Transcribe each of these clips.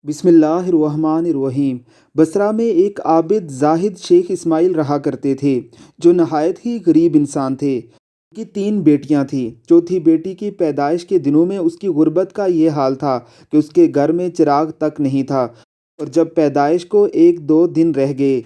بسم اللہ الرحمن الرحیم۔ بصرہ میں ایک عابد زاہد شیخ اسماعیل رہا کرتے تھے جو نہایت ہی غریب انسان تھے۔ ان کی تین بیٹیاں تھیں۔ چوتھی بیٹی کی پیدائش کے دنوں میں اس کی غربت کا یہ حال تھا کہ اس کے گھر میں چراغ تک نہیں تھا، اور جب پیدائش کو ایک دو دن رہ گئے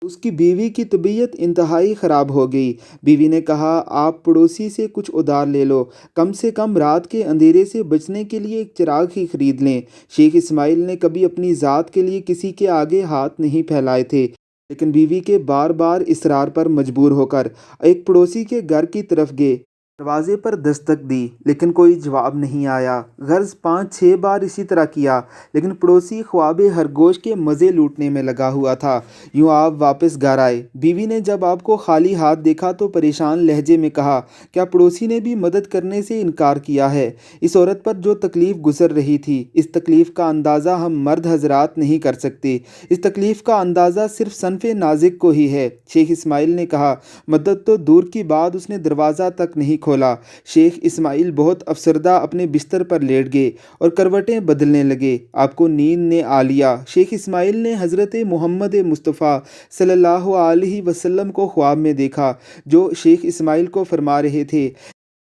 اس کی بیوی کی طبیعت انتہائی خراب ہو گئی۔ بیوی نے کہا، آپ پڑوسی سے کچھ ادھار لے لو، کم سے کم رات کے اندھیرے سے بچنے کے لیے ایک چراغ ہی خرید لیں۔ شیخ اسماعیل نے کبھی اپنی ذات کے لیے کسی کے آگے ہاتھ نہیں پھیلائے تھے، لیکن بیوی کے بار بار اصرار پر مجبور ہو کر ایک پڑوسی کے گھر کی طرف گئے۔ دروازے پر دستک دی لیکن کوئی جواب نہیں آیا۔ غرض 5-6 بار اسی طرح کیا، لیکن پڑوسی خواب خرگوش کے مزے لوٹنے میں لگا ہوا تھا۔ یوں آپ واپس گھر آئے۔ بیوی نے جب آپ کو خالی ہاتھ دیکھا تو پریشان لہجے میں کہا، کیا پڑوسی نے بھی مدد کرنے سے انکار کیا ہے؟ اس عورت پر جو تکلیف گزر رہی تھی، اس تکلیف کا اندازہ ہم مرد حضرات نہیں کر سکتے۔ اس تکلیف کا اندازہ صرف صنف نازک کو ہی ہے۔ شیخ اسماعیل نے کہا، مدد تو دور کی بات، اس نے دروازہ تک نہیں کھولا۔ شیخ اسماعیل بہت افسردہ اپنے بستر پر لیٹ گئے اور کروٹیں بدلنے لگے۔ آپ کو نیند نے آ لیا۔ شیخ اسماعیل نے حضرت محمد مصطفیٰ صلی اللہ علیہ وسلم کو خواب میں دیکھا، جو شیخ اسماعیل کو فرما رہے تھے،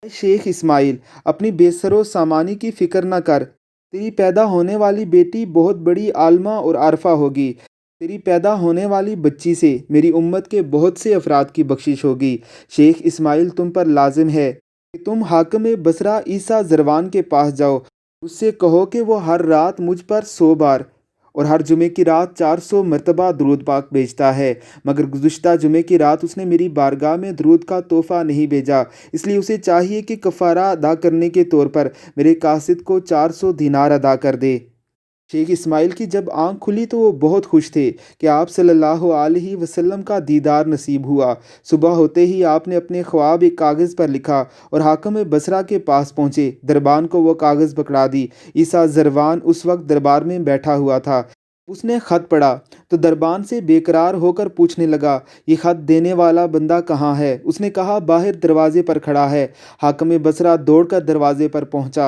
اے شیخ اسماعیل، اپنی بے سر و سامانی کی فکر نہ کر۔ تیری پیدا ہونے والی بیٹی بہت بڑی عالمہ اور عارفہ ہوگی۔ تیری پیدا ہونے والی بچی سے میری امت کے بہت سے افراد کی بخشش ہوگی۔ شیخ اسماعیل، تم پر لازم ہے کہ تم حاکم بصرہ عیسیٰ زروان کے پاس جاؤ، اس سے کہو کہ وہ ہر رات مجھ پر 100 بار اور ہر جمعے کی رات 400 مرتبہ درود پاک بھیجتا ہے، مگر گزشتہ جمعے کی رات اس نے میری بارگاہ میں درود کا تحفہ نہیں بھیجا، اس لیے اسے چاہیے کہ کفارہ ادا کرنے کے طور پر میرے قاصد کو 400 دینار ادا کر دے۔ شیخ اسماعیل کی جب آنکھ کھلی تو وہ بہت خوش تھے کہ آپ صلی اللہ علیہ وسلم کا دیدار نصیب ہوا۔ صبح ہوتے ہی آپ نے اپنے خواب ایک کاغذ پر لکھا اور حاکم بصرہ کے پاس پہنچے۔ دربان کو وہ کاغذ پکڑا دی۔ عیسیٰ زروان اس وقت دربار میں بیٹھا ہوا تھا۔ اس نے خط پڑھا تو دربان سے بے قرار ہو کر پوچھنے لگا، یہ خط دینے والا بندہ کہاں ہے؟ اس نے کہا، باہر دروازے پر کھڑا ہے۔ حاکم بصرہ دوڑ کر دروازے پر پہنچا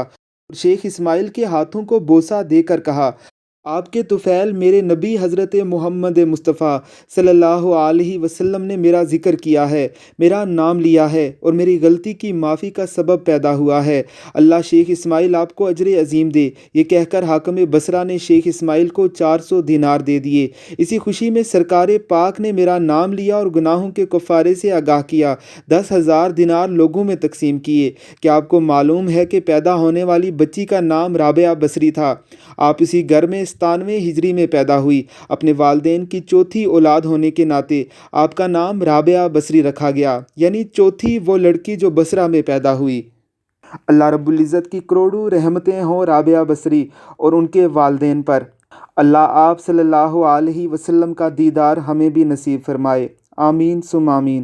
اور شیخ اسماعیل کے ہاتھوں کو بوسہ دے کر کہا، آپ کے طفیل میرے نبی حضرت محمد مصطفیٰ صلی اللہ علیہ وسلم نے میرا ذکر کیا ہے، میرا نام لیا ہے اور میری غلطی کی معافی کا سبب پیدا ہوا ہے۔ اللہ شیخ اسماعیل آپ کو اجر عظیم دے۔ یہ کہہ کر حاکم بصرہ نے شیخ اسماعیل کو 400 دینار دے دیے۔ اسی خوشی میں سرکار پاک نے میرا نام لیا اور گناہوں کے کفارے سے آگاہ کیا۔ 10,000 دینار لوگوں میں تقسیم کیے۔ کیا آپ کو معلوم ہے کہ پیدا ہونے والی بچی کا نام رابعہ بصری تھا؟ آپ اسی گھر میں 97 ہجری میں پیدا ہوئی۔ اپنے والدین کی چوتھی اولاد ہونے کے ناطے آپ کا نام رابعہ بصری رکھا گیا، یعنی چوتھی وہ لڑکی جو بصرہ میں پیدا ہوئی۔ اللہ رب العزت کی کروڑوں رحمتیں ہوں رابعہ بصری اور ان کے والدین پر۔ اللہ آپ صلی اللہ علیہ وسلم کا دیدار ہمیں بھی نصیب فرمائے۔ آمین ثم آمین۔